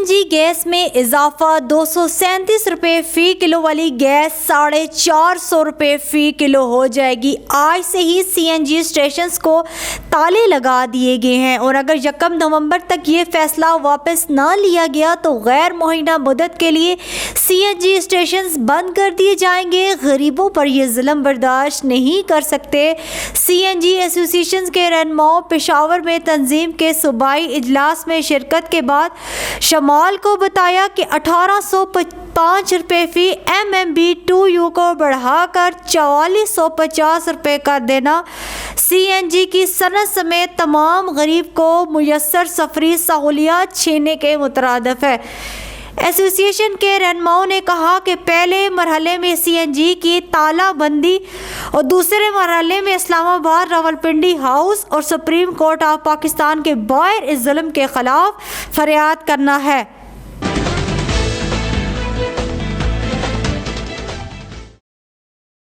CNG gas میں اضافہ 237 روپے فی کلو والی گیس 450 روپے فی کلو ہو جائے گی۔ آج سے ہی CNG اسٹیشنز کو تالے لگا دیے گئے ہیں اور اگر 1 نومبر تک یہ فیصلہ واپس نہ لیا گیا تو غیر معینہ مدت کے لیے CNG اسٹیشنز بند کر دیے جائیں گے۔ غریبوں پر یہ ظلم برداشت نہیں کر سکتے۔ CNG ایسوسی ایشن کے رہنماؤں پشاور میں تنظیم کے صوبائی اجلاس میں شرکت کے بعد شمال کو بتایا کہ 1805 روپے فی MMBTU کو بڑھا کر 4450 روپے کر دینا CNG کی صنعت سمیت تمام غریب کو میسر سفری سہولیات چھیننے کے مترادف ہے۔ ایسوسی ایشن کے رہنماؤں نے کہا کہ پہلے مرحلے میں CNG کی تالہ بندی اور دوسرے مرحلے میں اسلام آباد، راولپنڈی ہاؤس اور سپریم کورٹ آف پاکستان کے باہر اس ظلم کے خلاف فریاد کرنا ہے۔